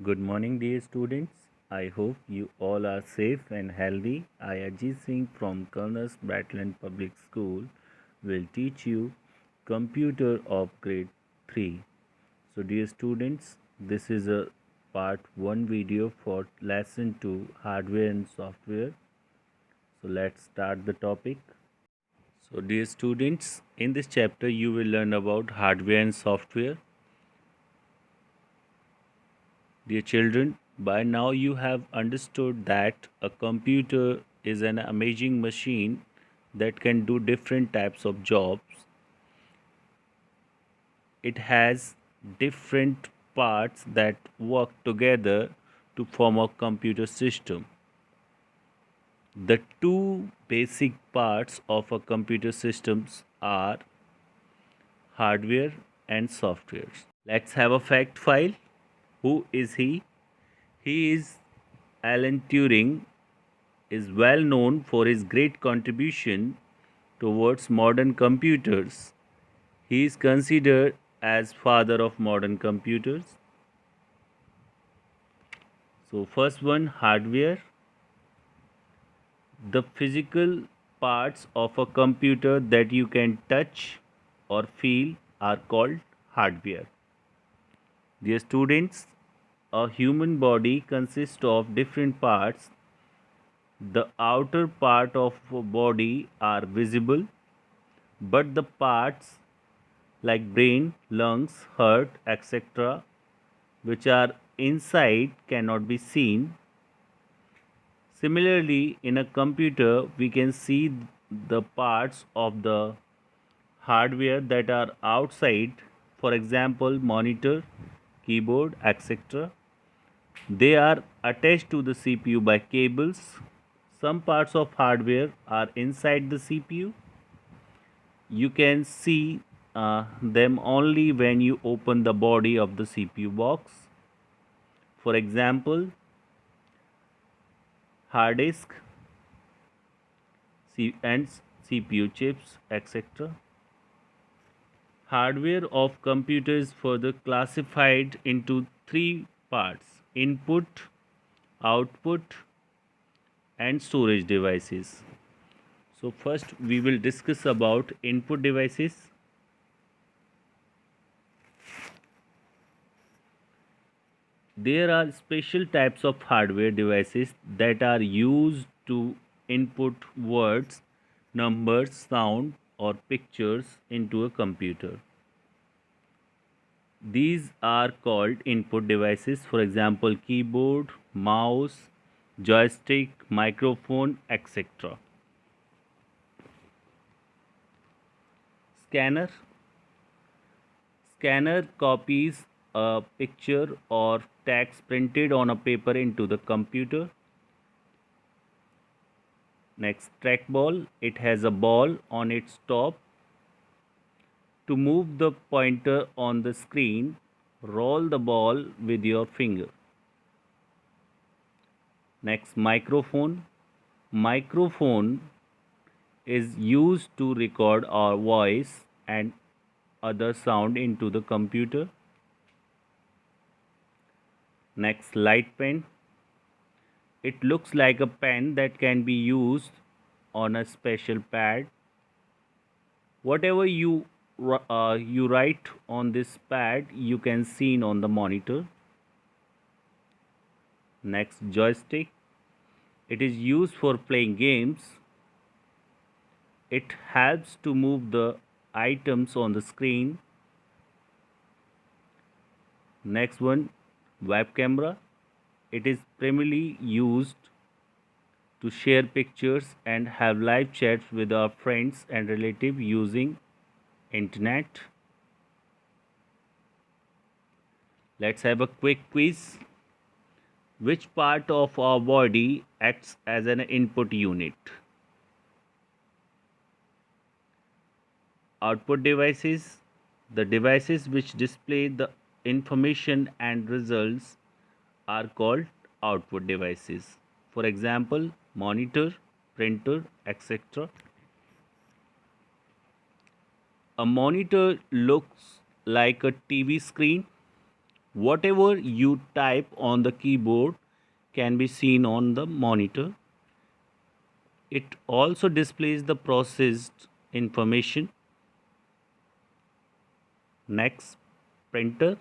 Good morning, dear students. I hope you all are safe and healthy. I, Ajit Singh from Colonel's Bratland Public School, will teach you Computer of Grade 3. So, dear students, this is a part 1 video for lesson 2 Hardware and Software. So, let's start the topic. So, dear students, in this chapter, you will learn about hardware and software. Dear children, by now you have understood that a computer is an amazing machine that can do different types of jobs. It has different parts that work together to form a computer system. The two basic parts of a computer systems are hardware and software. Let's have a fact file. Who is he? He is Alan Turing, is well known for his great contribution towards modern computers. He is considered as father of modern computers. So first one, hardware. The physical parts of a computer that you can touch or feel are called hardware. Dear students, a human body consists of different parts. The outer part of a body are visible, but the parts like brain, lungs, heart, etc., which are inside cannot be seen. Similarly, in a computer, we can see the parts of the hardware that are outside, for example, monitor, keyboard, etc. They are attached to the CPU by cables. Some parts of hardware are inside the CPU. You can see them only when you open the body of the CPU box. For example, hard disk and CPU chips, etc. Hardware of computer is further classified into three parts: input, output, and storage devices. So first we will discuss about input devices. There are special types of hardware devices that are used to input words, numbers, sound, or pictures into a computer. These are called input devices, for example, keyboard, mouse, joystick, microphone, etc. Scanner. Scanner copies a picture or text printed on a paper into the computer. Next, trackball. It has a ball on its top. To move the pointer on the screen, roll the ball with your finger. Next, microphone. Microphone is used to record our voice and other sound into the computer. Next, light pen. It looks like a pen that can be used on a special pad. Whatever you write on this pad, you can see on the monitor. Next, joystick. It is used for playing games. It helps to move the items on the screen. Next one, web camera. It is primarily used to share pictures and have live chats with our friends and relatives using internet. Let's have a quick quiz. Which part of our body acts as an input unit? Output devices. The devices which display the information and results are called output devices. For example, monitor, printer, etc. A monitor looks like a TV screen. Whatever you type on the keyboard can be seen on the monitor. It also displays the processed information. Next, printer.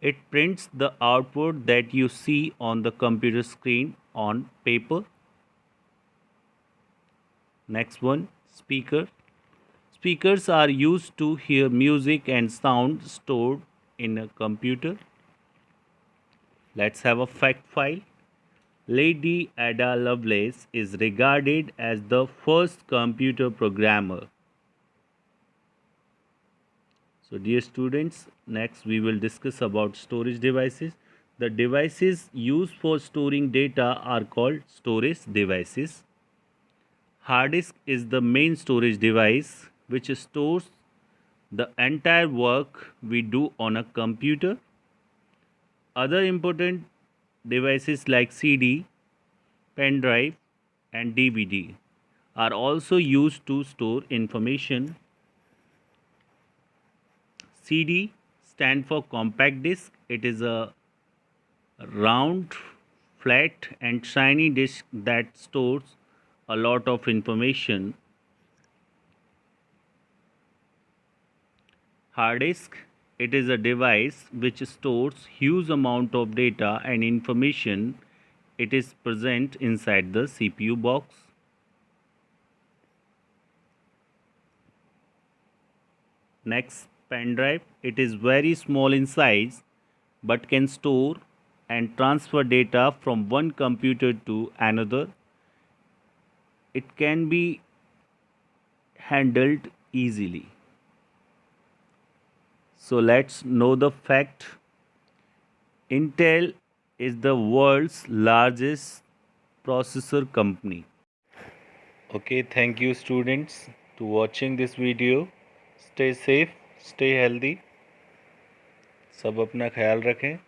It prints the output that you see on the computer screen on paper. Next one, speaker. Speakers are used to hear music and sound stored in a computer. Let's have a fact file. Lady Ada Lovelace is regarded as the first computer programmer. So dear students, next we will discuss about storage devices. The devices used for storing data are called storage devices. Hard disk is the main storage device which stores the entire work we do on a computer. Other important devices like CD, pen drive and DVD are also used to store information. CD stand for compact disc. It is a round, flat and shiny disc that stores a lot of information. Hard disk, it is a device which stores huge amount of data and information. It is present inside the CPU box. Next, pen drive. It is very small in size but can store and transfer data from one computer to another. It can be handled easily. So let's know the fact. Intel is the world's largest processor company. Okay, thank you students to watching this video. Stay safe, stay healthy. सब अपना ख्याल रखें.